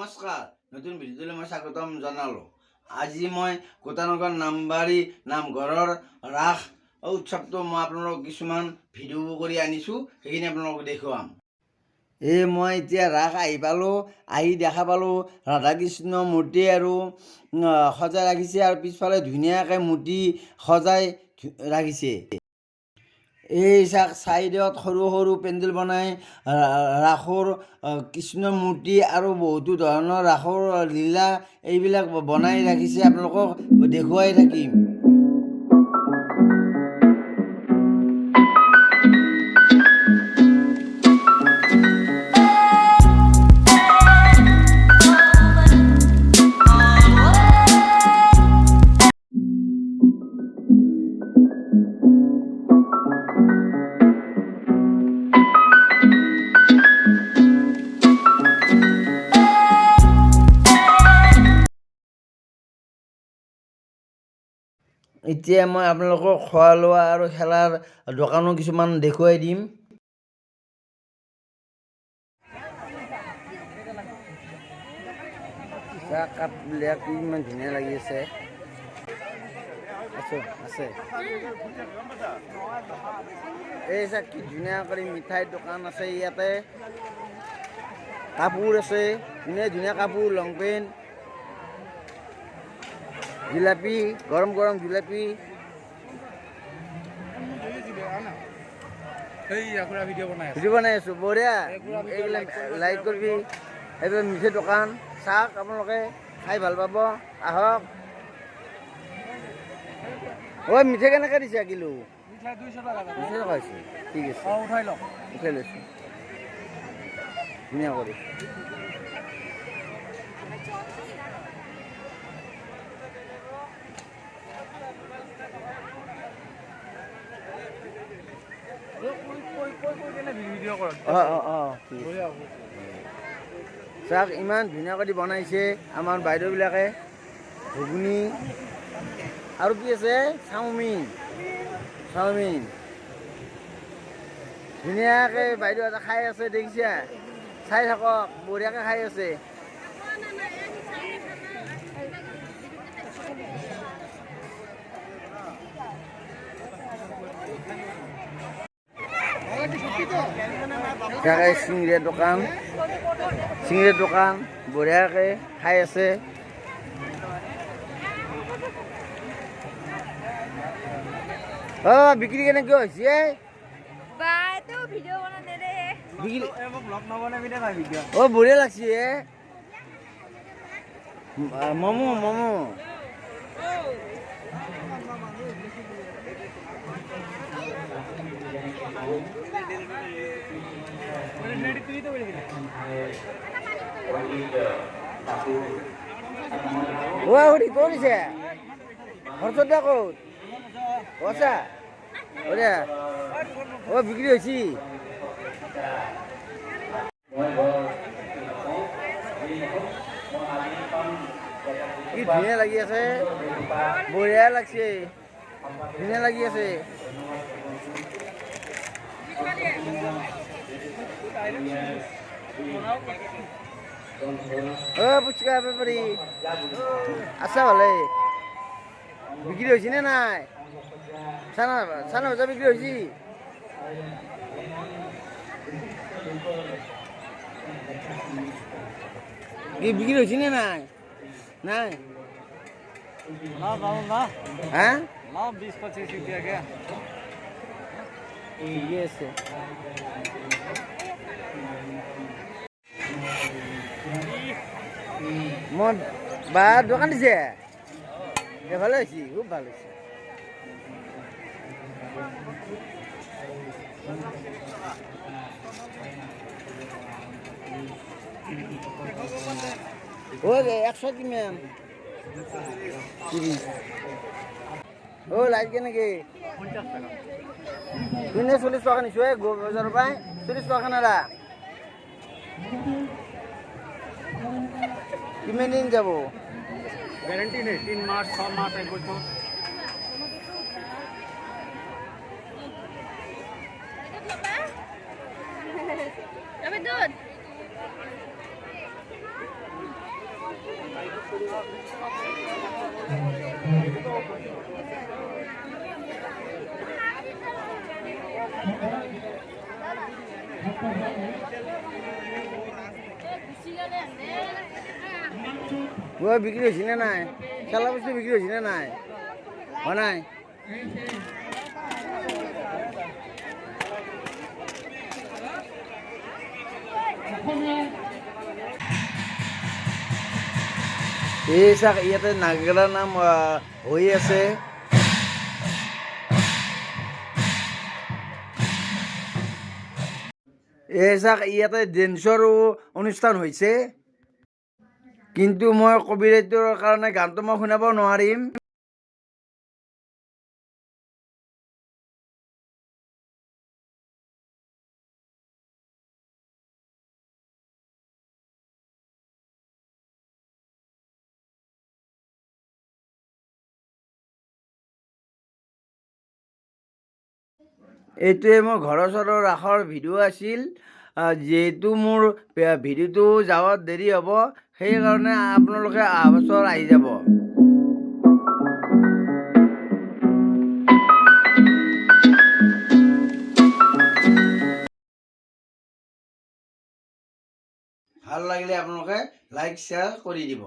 নমস্কাৰ, নতুন ভিডিঅ'লৈ মই স্বাগতম জনালোঁ। আজি মই গোটানগৰ নামবাৰী নামঘৰৰ ৰাস উৎসৱটো মই আপোনালোকক কিছুমান ভিডিঅ' কৰি আনিছোঁ, সেইখিনি আপোনালোকক দেখুৱাম। মই এতিয়া ৰাস আহি পালোঁ, আহি দেখা পালোঁ ৰাধাকৃষ্ণ মূৰ্তি আৰু সজাই ৰাখিছে আৰু পিছফালে ধুনীয়াকৈ মূৰ্তি সজাই ৰাখিছে। এই চাইডত সৰু সৰু পেণ্ডেল বনাই ৰাসৰ কৃষ্ণৰ মূৰ্তি আৰু বহুতো ধৰণৰ ৰাসৰ লীলা এইবিলাক বনাই ৰাখিছে, আপোনালোকক দেখুৱাই থাকিম। এতিয়া মই আপোনালোকক খোৱা লোৱা আৰু খেলাৰ দোকানো কিছুমান দেখুৱাই দিম। চাহ কাপবিলাক ইমান ধুনীয়া লাগি আছে। আছে এই চাহ কি ধুনীয়া কৰি মিঠাইৰ দোকান আছে ইয়াতে। কাপোৰ আছে, ধুনীয়া ধুনীয়া কাপোৰ, লং পেণ্ট, জিলাপি, গৰম গৰম জিলাপি। ভিডিঅ' বনাই আছো, বঢ়িয়া। এইবিলাক লাইক কৰিবি। এইবিলাক মিঠাই দোকান, চাওক, আপোনালোকে খাই ভাল পাব, আহক। মিঠাই কেনেকৈ দিছে কিলো? 200 টকা হৈছে। ঠিক আছে, উঠাই লৈছোঁ ধুনীয়া কৰি। চাওক, ইমান ধুনীয়া কৰি বনাইছে আমাৰ বাইদেউবিলাকে। ঘুগুনি আৰু কি আছে? চাওমিন ধুনীয়াকৈ বাইদেউ এটা খাই আছে, দেখিছা? চাই থাকক, বঢ়িয়াকৈ খাই আছে। চিংৰা দোকান বঢ়িয়াকৈ খাই আছে। বিক্ৰী কেনেকৈ হৈছে? বঢ়িয়া লাগছে। মমো কৰিছে হৰচদা ক'ত? আছা বিক্ৰী হৈছে। কি ধুনীয়া লাগি আছে, বঢ়িয়া লাগছে, ধুনীয়া লাগি আছে। ফুচকা বেপাৰী আছা ভালে? বিক্ৰী হৈছে নে নাই? চানা ভাজা বিক্ৰী হৈছে? কি বিক্ৰী হৈছে নে নাই? হ্যাঁ 20-25 रुपया गया। ঠিকে আছে। মই বা দোকান দিছে, ভালো হয়েছি, খুব ভালো হয়েছে। ওকে 100 কিমান? 30। লাইট কেনেকে? 50 টাকা। 40 টাকা নিছো বজাৰৰ পৰা। 40 টাকা নাৰা কিমান দিন যাব? গ্যাৰান্টি নেই, 3 মাস 6 মাস 1 বছৰ। দুধ বিক্ৰী হৈছে নে নাই? খেলা বস্তু বিক্ৰী হৈছে নে নাই? হোৱা নাই? এই চাওক ইয়াতে নাগৰা নাম হৈ আছে। এই চাওক ইয়াতে ডেন্সৰো অনুষ্ঠান হৈছে, কিন্তু মই কবিৰাজৰ কাৰণে গানটো মই শুনাব নোৱাৰিম। এইটোৱে মোৰ ঘৰৰ ওচৰৰ ৰাসৰ ভিডিঅ' আছিল। যিহেতু মোৰ ভিডিঅ'টো যাৱাত দেৰি হ'ব, সেইকাৰণে আপোনালোকে অহা বছৰ আহি যাব। ভাল লাগিলে আপোনালোকে লাইক শ্বেয়াৰ কৰি দিব।